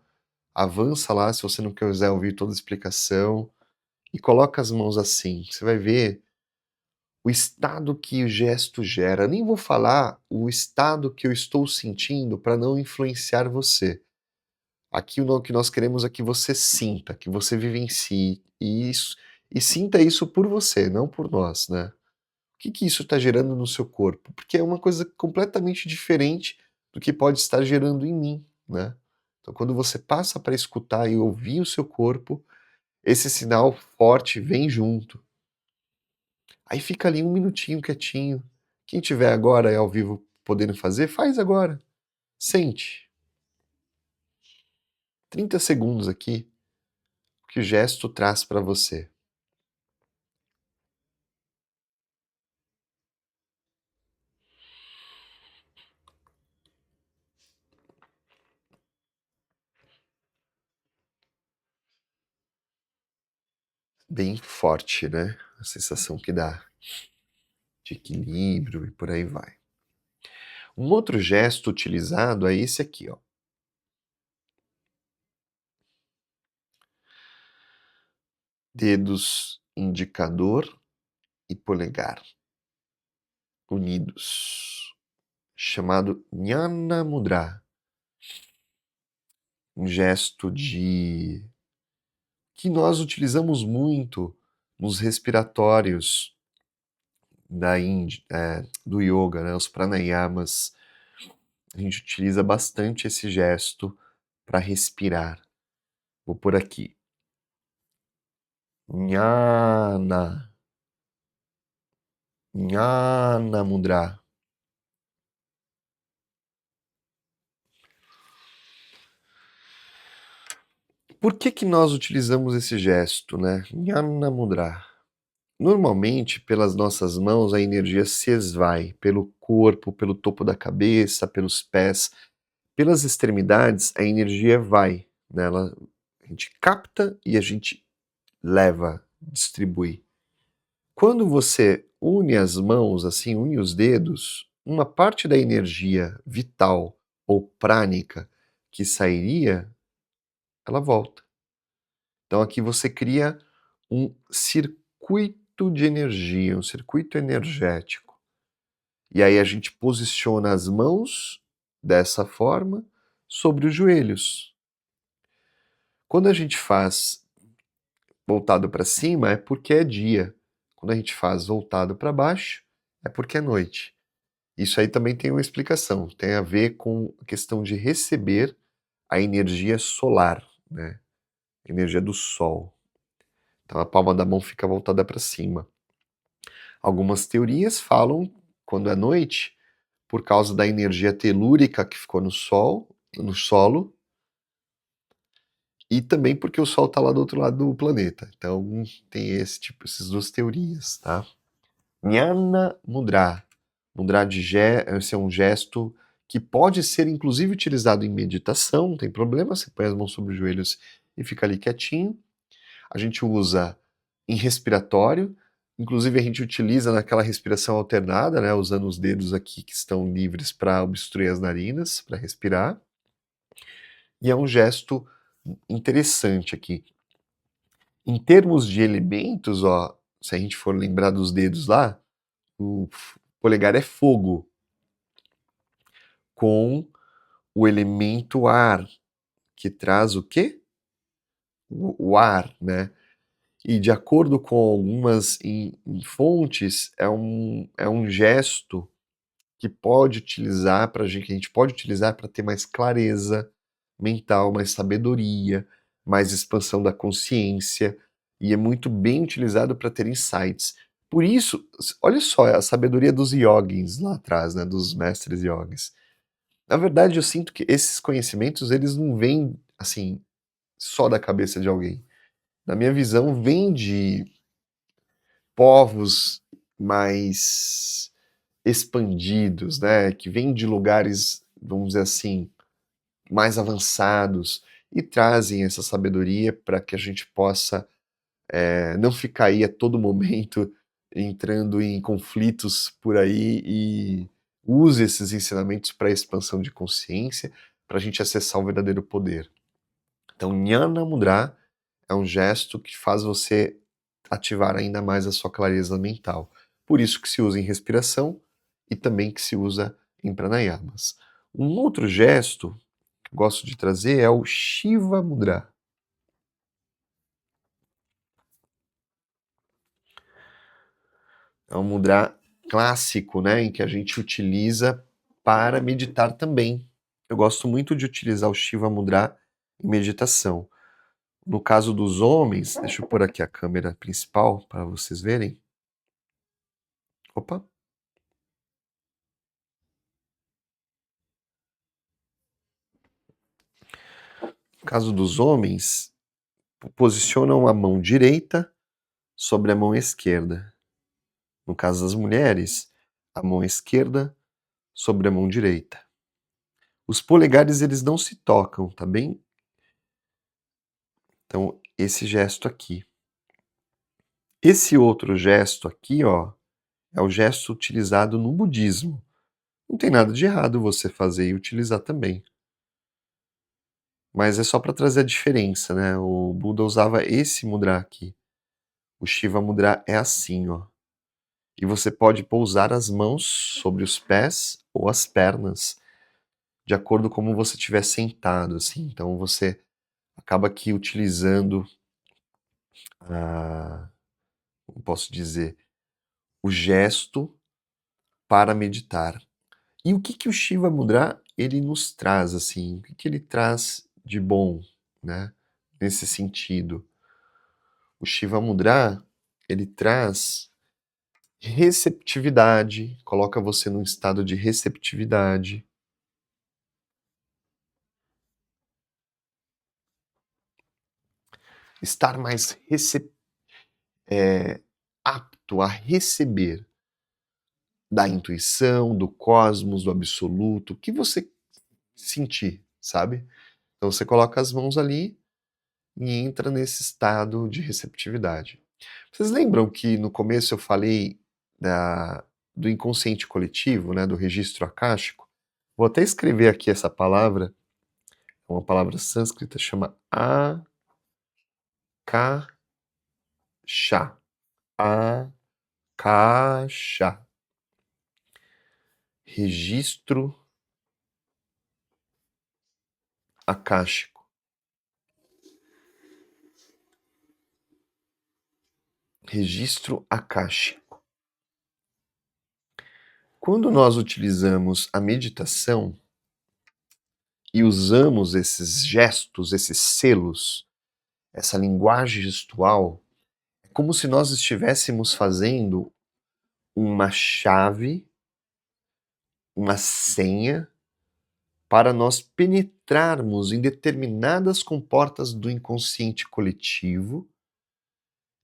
S1: avança lá se você não quiser ouvir toda a explicação e coloca as mãos assim. Você vai ver o estado que o gesto gera. Eu nem vou falar o estado que eu estou sentindo para não influenciar você. Aqui o que nós queremos é que você sinta, que você vivencie isso e sinta isso por você, não por nós, né? O que isso está gerando no seu corpo? Porque é uma coisa completamente diferente do que pode estar gerando em mim, né? Então, quando você passa para escutar e ouvir o seu corpo, esse sinal forte vem junto. Aí fica ali um minutinho quietinho. Quem tiver agora ao vivo podendo fazer, faz agora. Sente. 30 segundos aqui, o que o gesto traz para você. Bem forte, né? A sensação que dá de equilíbrio e por aí vai. Um outro gesto utilizado é esse aqui, ó. Dedos indicador e polegar unidos, chamado Jnana Mudra. Um gesto de que nós utilizamos muito nos respiratórios do yoga, né, os pranayamas. A gente utiliza bastante esse gesto para respirar. Vou por aqui. Jnana. Jnana Mudra. Por que nós utilizamos esse gesto, né? Jnana Mudra. Normalmente, pelas nossas mãos, a energia se esvai pelo corpo, pelo topo da cabeça, pelos pés, pelas extremidades, a energia vai, né? A gente capta e a gente leva, distribui. Quando você une as mãos, assim, une os dedos, uma parte da energia vital ou prânica que sairia, ela volta. Então aqui você cria um circuito de energia, um circuito energético. E aí a gente posiciona as mãos dessa forma sobre os joelhos. Quando a gente faz voltado para cima, é porque é dia. Quando a gente faz voltado para baixo, é porque é noite. Isso aí também tem uma explicação, tem a ver com a questão de receber a energia solar, né? A energia do sol. Então a palma da mão fica voltada para cima. Algumas teorias falam, quando é noite, por causa da energia telúrica que ficou no sol, no solo, e também porque o sol está lá do outro lado do planeta. Então tem essas duas teorias, tá? Jnana Mudra. Mudra esse é um gesto que pode ser inclusive utilizado em meditação, não tem problema, você põe as mãos sobre os joelhos e fica ali quietinho. A gente usa em respiratório, inclusive a gente utiliza naquela respiração alternada, né, usando os dedos aqui que estão livres para obstruir as narinas, para respirar. E é um gesto interessante aqui. Em termos de elementos, ó, se a gente for lembrar dos dedos lá, o polegar é fogo, com o elemento ar, que traz o quê? O ar, né? E de acordo com algumas fontes, é um gesto que pode utilizar para que a gente pode utilizar para ter mais clareza mental, mais sabedoria, mais expansão da consciência, e é muito bem utilizado para ter insights. Por isso, olha só a sabedoria dos yogis lá atrás, né, dos mestres yogis. Na verdade, eu sinto que esses conhecimentos, eles não vêm, assim, só da cabeça de alguém. Na minha visão, vem de povos mais expandidos, né, que vêm de lugares, vamos dizer assim, mais avançados e trazem essa sabedoria para que a gente possa não ficar aí a todo momento entrando em conflitos por aí e use esses ensinamentos para a expansão de consciência, para a gente acessar o verdadeiro poder. Então, Jnana Mudra é um gesto que faz você ativar ainda mais a sua clareza mental. Por isso que se usa em respiração e também que se usa em pranayamas. Um outro gesto que eu gosto de trazer é o Shiva Mudra. É um mudra clássico, né, em que a gente utiliza para meditar também. Eu gosto muito de utilizar o Shiva Mudra em meditação. No caso dos homens, deixa eu pôr aqui a câmera principal para vocês verem. Opa! No caso dos homens, posicionam a mão direita sobre a mão esquerda. No caso das mulheres, a mão esquerda sobre a mão direita. Os polegares, eles não se tocam, tá bem? Então, esse gesto aqui. Esse outro gesto aqui, ó, é o gesto utilizado no budismo. Não tem nada de errado você fazer e utilizar também. Mas é só para trazer a diferença, né? O Buda usava esse mudra aqui. O Shiva Mudra é assim, ó. E você pode pousar as mãos sobre os pés ou as pernas, de acordo com como você estiver sentado, assim. Então você acaba aqui utilizando como posso dizer, o gesto para meditar. E o que que o Shiva Mudra ele nos traz, assim? O que que ele traz de bom, né, nesse sentido? O Shiva Mudra, ele traz receptividade, coloca você num estado de receptividade, estar mais apto a receber da intuição, do cosmos, do absoluto, o que você sentir, sabe? Então você coloca as mãos ali e entra nesse estado de receptividade. Vocês lembram que no começo eu falei do inconsciente coletivo, né, do registro akáshico? Vou até escrever aqui essa palavra, é uma palavra sânscrita, chama akasha. Akasha. Registro akáshico. Registro akáshico. Quando nós utilizamos a meditação e usamos esses gestos, esses selos, essa linguagem gestual, é como se nós estivéssemos fazendo uma chave, uma senha, para nós penetrarmos em determinadas comportas do inconsciente coletivo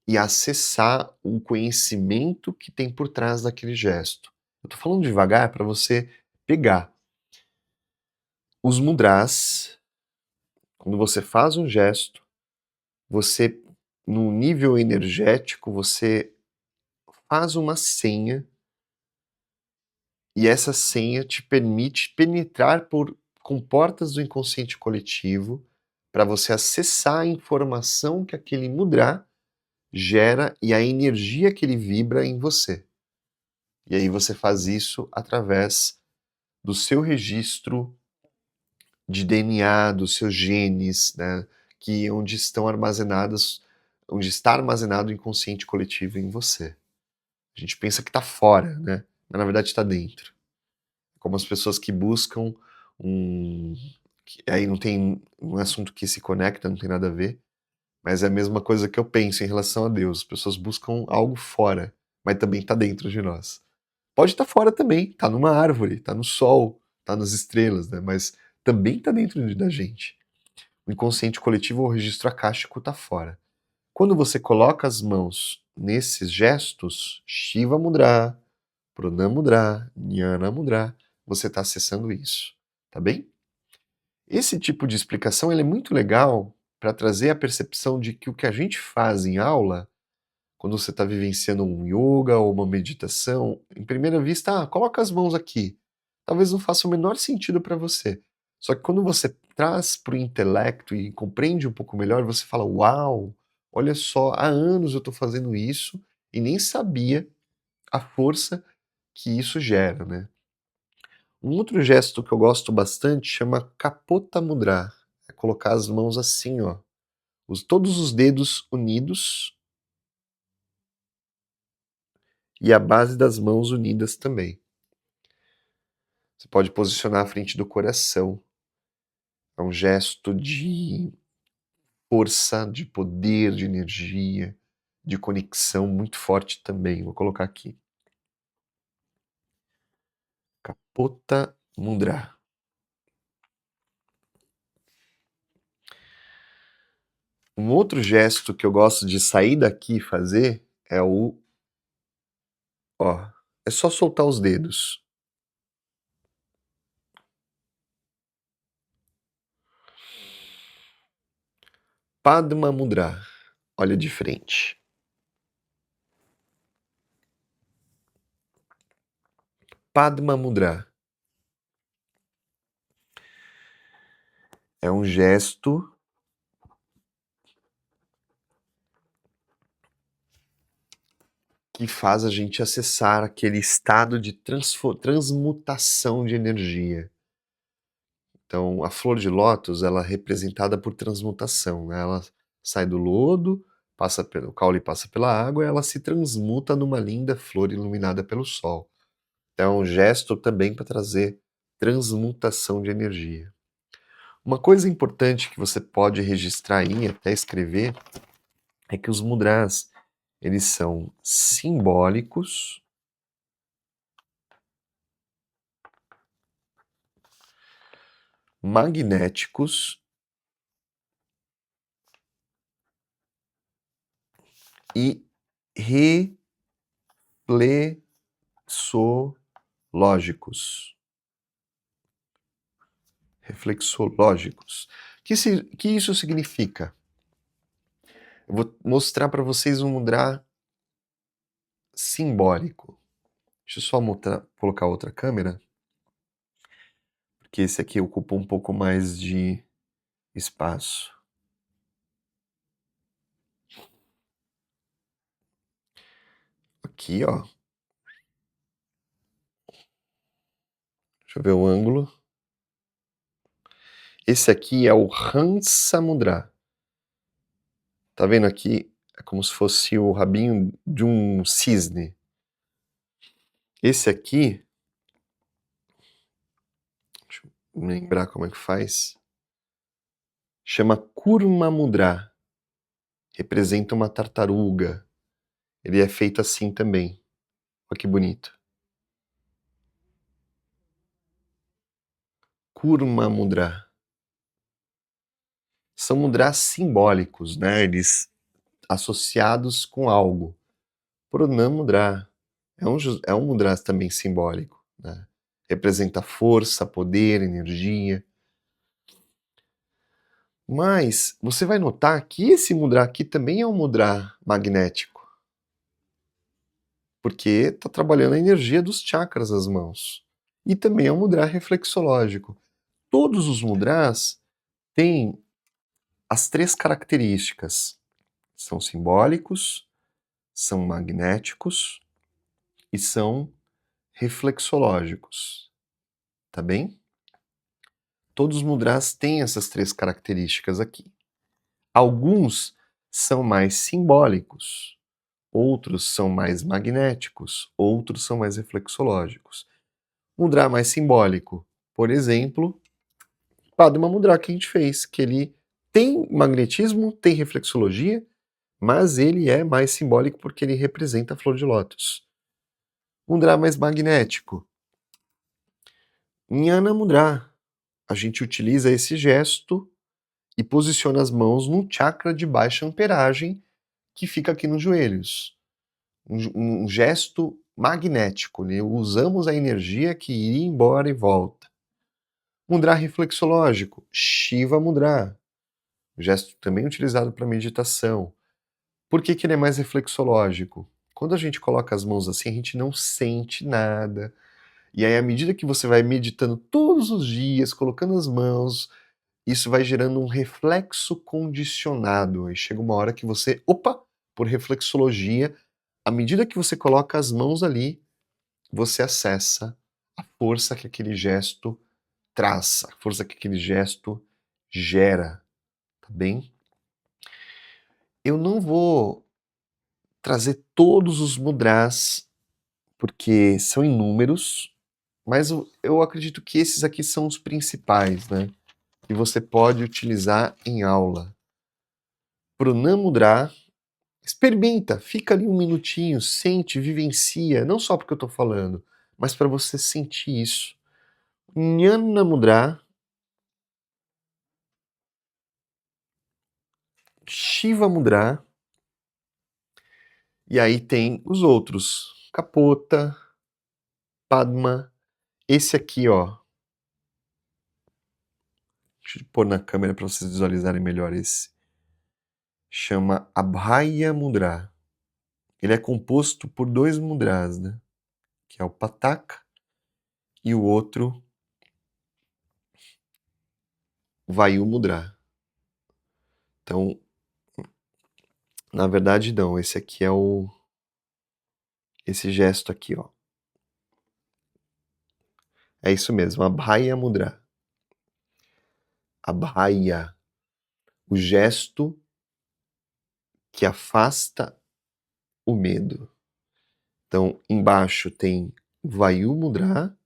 S1: e acessar o conhecimento que tem por trás daquele gesto. Eu tô falando devagar para você pegar. Os mudras, quando você faz um gesto, você, no nível energético, você faz uma senha e essa senha te permite penetrar por comportas do inconsciente coletivo para você acessar a informação que aquele mudra gera e a energia que ele vibra em você. E aí você faz isso através do seu registro de DNA, dos seus genes, né, que onde estão armazenados, onde está armazenado o inconsciente coletivo em você. A gente pensa que está fora, né, mas na verdade está dentro. Como as pessoas que buscam um, aí não tem um assunto que se conecta, não tem nada a ver, mas é a mesma coisa que eu penso em relação a Deus. As pessoas buscam algo fora, mas também está dentro de nós. Pode estar fora também, está numa árvore, está no sol, está nas estrelas, né? Mas também está dentro da gente. O inconsciente coletivo ou o registro akáshico está fora. Quando você coloca as mãos nesses gestos, Shiva Mudra, Pranam Mudra, Jnana Mudra, você está acessando isso, tá bem? Esse tipo de explicação ele é muito legal para trazer a percepção de que o que a gente faz em aula, quando você está vivenciando um yoga ou uma meditação, em primeira vista, coloca as mãos aqui. Talvez não faça o menor sentido para você. Só que quando você traz para o intelecto e compreende um pouco melhor, você fala: Uau, olha só, há anos eu estou fazendo isso e nem sabia a força que isso gera, né? Um outro gesto que eu gosto bastante chama Kapota Mudra. É colocar as mãos assim, ó. Todos os dedos unidos e a base das mãos unidas também. Você pode posicionar à frente do coração. É um gesto de força, de poder, de energia, de conexão muito forte também. Vou colocar aqui. Kapota Mudra. Um outro gesto que eu gosto de sair daqui e fazer é é só soltar os dedos. Padma Mudra. Olha de frente. Padma Mudra. É um gesto que faz a gente acessar aquele estado de transmutação de energia. Então, a flor de lótus, ela é representada por transmutação, né? Ela sai do lodo o caule passa pela água e ela se transmuta numa linda flor iluminada pelo sol. Então é um gesto também para trazer transmutação de energia. Uma coisa importante que você pode registrar aí, até escrever, é que os mudras, eles são simbólicos, magnéticos e reflexológicos. Reflexológicos. Que isso significa? Eu vou mostrar para vocês um mudra simbólico. Deixa eu só colocar outra câmera, porque esse aqui ocupa um pouco mais de espaço. Aqui, ó. Deixa eu ver o ângulo. Esse aqui é o Hansa Mudra. Tá vendo aqui? É como se fosse o rabinho de um cisne. Esse aqui, deixa eu lembrar como é que faz, chama Kurma Mudra. Representa uma tartaruga. Ele é feito assim também. Olha que bonito. Kurma Mudra. São mudras simbólicos, né? Eles associados com algo. Pranam Mudra é um mudra também simbólico, né? Representa força, poder, energia. Mas você vai notar que esse mudra aqui também é um mudra magnético, porque está trabalhando a energia dos chakras das mãos. E também é um mudra reflexológico. Todos os mudras têm as 3 características. São simbólicos, são magnéticos e são reflexológicos. Tá bem? Todos os mudras têm essas 3 características aqui. Alguns são mais simbólicos, outros são mais magnéticos, outros são mais reflexológicos. Mudra mais simbólico, por exemplo, Padma Mudra que a gente fez, que ele tem magnetismo, tem reflexologia, mas ele é mais simbólico porque ele representa a flor de lótus. Mudra mais magnético, Jnana Mudra. A gente utiliza esse gesto e posiciona as mãos num chakra de baixa amperagem que fica aqui nos joelhos. Um gesto magnético, né? Usamos a energia que iria embora e volta. Mudra reflexológico, Shiva Mudra, gesto também utilizado para meditação. Por que ele é mais reflexológico? Quando a gente coloca as mãos assim, a gente não sente nada. E aí, à medida que você vai meditando todos os dias, colocando as mãos, isso vai gerando um reflexo condicionado. Aí chega uma hora que você, por reflexologia, à medida que você coloca as mãos ali, você acessa a força que aquele gesto traz, a força que aquele gesto gera, tá bem? Eu não vou trazer todos os mudras, porque são inúmeros, mas eu acredito que esses aqui são os principais, né? Que você pode utilizar em aula. Pranam Mudra, experimenta, fica ali um minutinho, sente, vivencia, não só porque eu estou falando, mas para você sentir isso. Jnana Mudra, Shiva Mudra, e aí tem os outros, Kapota, Padma, esse aqui, ó. Deixa eu pôr na câmera para vocês visualizarem melhor esse. Chama Abhaya Mudra. Ele é composto por 2 mudras, né? Que é o Pataka e o outro Vayu Mudra. Então, na verdade não, esse aqui é esse gesto aqui, ó. É isso mesmo, Abhaya Mudra. Abhaya, o gesto que afasta o medo. Então, embaixo tem Vayu Mudra,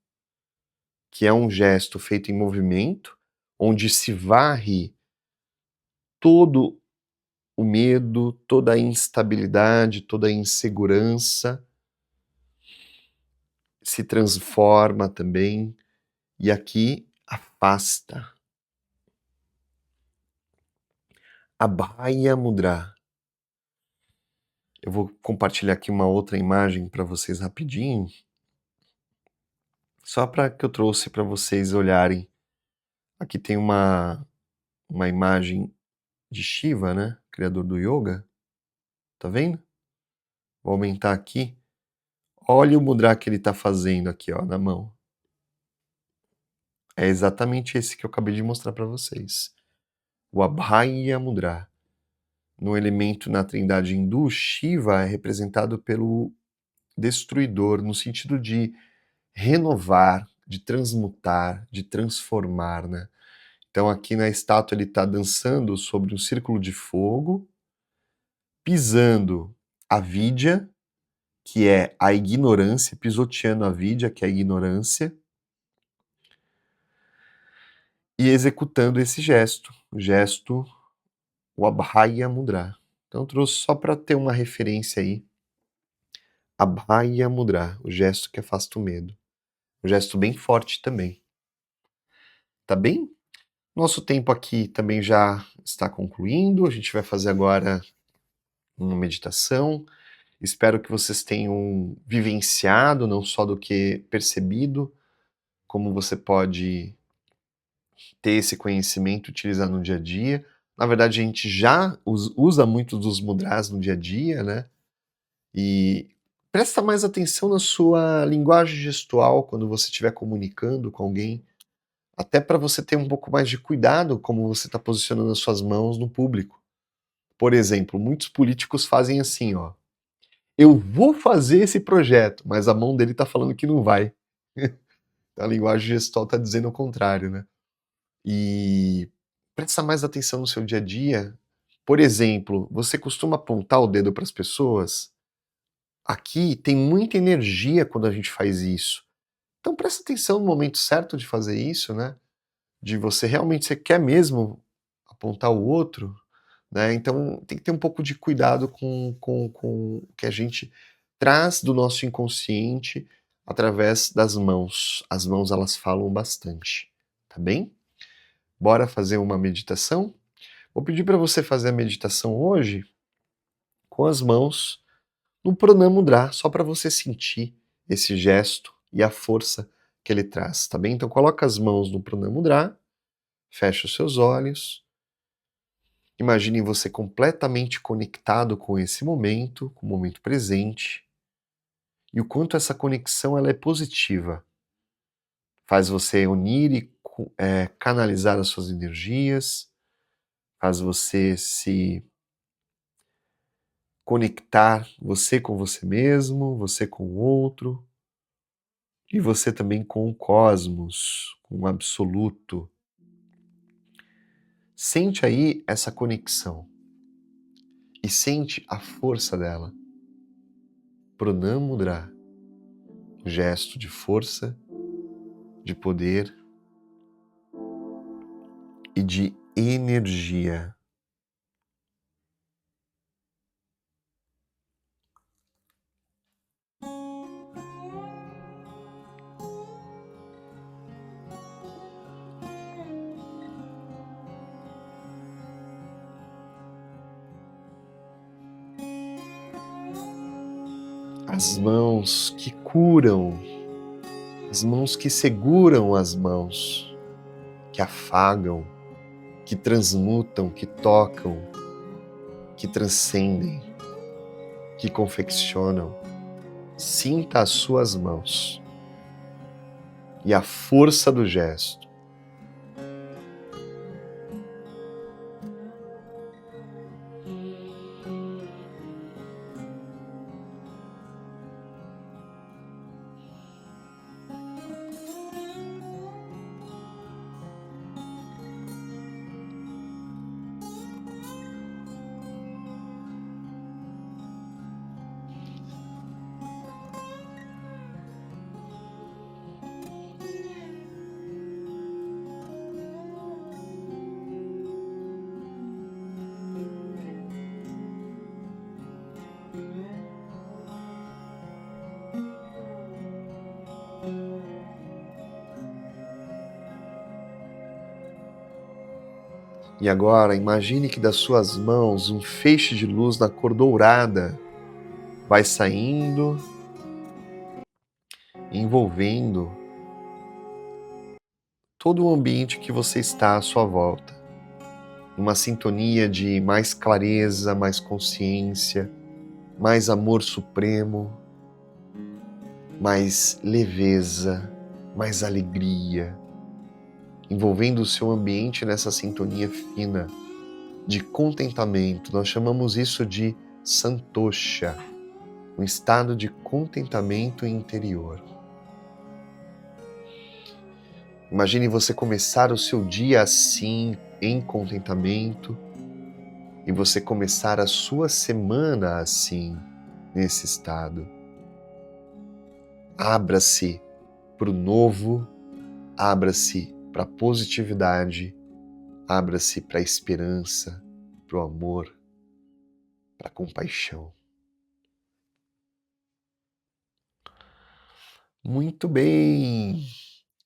S1: que é um gesto feito em movimento, onde se varre todo o medo, toda a instabilidade, toda a insegurança, se transforma também, e aqui afasta. Abhaya Mudra. Eu vou compartilhar aqui uma outra imagem para vocês rapidinho, só para que eu trouxe para vocês olharem. Aqui tem uma imagem de Shiva, né? Criador do yoga. Tá vendo? Vou aumentar aqui. Olha o mudra que ele está fazendo aqui, ó, na mão. É exatamente esse que eu acabei de mostrar para vocês. O Abhaya Mudra. No elemento na trindade hindu, Shiva é representado pelo destruidor, no sentido de renovar, de transmutar, de transformar, né? Então aqui na estátua ele está dançando sobre um círculo de fogo, pisando a vidya, que é a ignorância, pisoteando a vidya, que é a ignorância, e executando esse gesto, o Abhaya Mudra. Então eu trouxe só para ter uma referência aí. Abhaya Mudra, o gesto que afasta o medo. Um gesto bem forte também. Tá bem? Nosso tempo aqui também já está concluindo. A gente vai fazer agora uma meditação. Espero que vocês tenham vivenciado, não só do que percebido, como você pode ter esse conhecimento, utilizar no dia a dia. Na verdade, a gente já usa muito dos mudras no dia a dia, né? E presta mais atenção na sua linguagem gestual quando você estiver comunicando com alguém, até para você ter um pouco mais de cuidado como você está posicionando as suas mãos no público. Por exemplo, muitos políticos fazem assim, ó. Eu vou fazer esse projeto, mas a mão dele está falando que não vai. A linguagem gestual está dizendo o contrário, né? E presta mais atenção no seu dia a dia. Por exemplo, você costuma apontar o dedo para as pessoas? Aqui tem muita energia quando a gente faz isso. Então presta atenção no momento certo de fazer isso, né? De você realmente, você quer mesmo apontar o outro, né? Então tem que ter um pouco de cuidado com o que a gente traz do nosso inconsciente através das mãos. As mãos, elas falam bastante, tá bem? Bora fazer uma meditação? Vou pedir para você fazer a meditação hoje com as mãos no Pranamudra, só para você sentir esse gesto e a força que ele traz, tá bem? Então coloca as mãos no Pranamudra, fecha os seus olhos, imagine você completamente conectado com esse momento, com o momento presente, e o quanto essa conexão ela é positiva. Faz você unir e canalizar as suas energias, faz você se conectar, você com você mesmo, você com o outro, e você também com o cosmos, com o absoluto. Sente aí essa conexão e sente a força dela. Pranamudra, gesto de força, de poder e de energia. As mãos que curam, as mãos que seguram as mãos, que afagam, que transmutam, que tocam, que transcendem, que confeccionam. Sinta as suas mãos e a força do gesto. E agora, imagine que das suas mãos um feixe de luz na cor dourada vai saindo, envolvendo todo o ambiente que você está à sua volta. Uma sintonia de mais clareza, mais consciência, mais amor supremo, mais leveza, mais alegria, envolvendo o seu ambiente nessa sintonia fina de contentamento. Nós chamamos isso de santosha, um estado de contentamento interior. Imagine você começar o seu dia assim, em contentamento, e você começar a sua semana assim, nesse estado. Abra-se para o novo, abra-se para a positividade, abra-se para a esperança, para o amor, para a compaixão. Muito bem!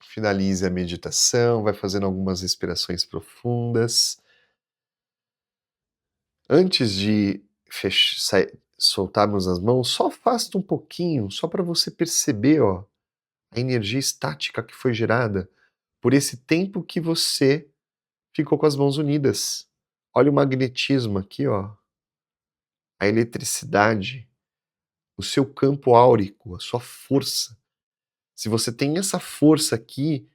S1: Finalize a meditação, vai fazendo algumas respirações profundas. Antes de soltarmos as mãos, só afasta um pouquinho, só para você perceber, ó, a energia estática que foi gerada por esse tempo que você ficou com as mãos unidas. Olha o magnetismo aqui, ó, a eletricidade, o seu campo áurico, a sua força. Se você tem essa força aqui,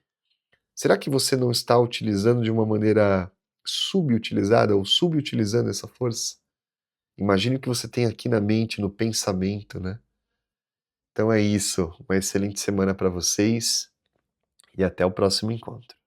S1: será que você não está utilizando de uma maneira subutilizada ou subutilizando essa força? Imagine o que você tem aqui na mente, no pensamento, né? Então é isso. Uma excelente semana para vocês e até o próximo encontro.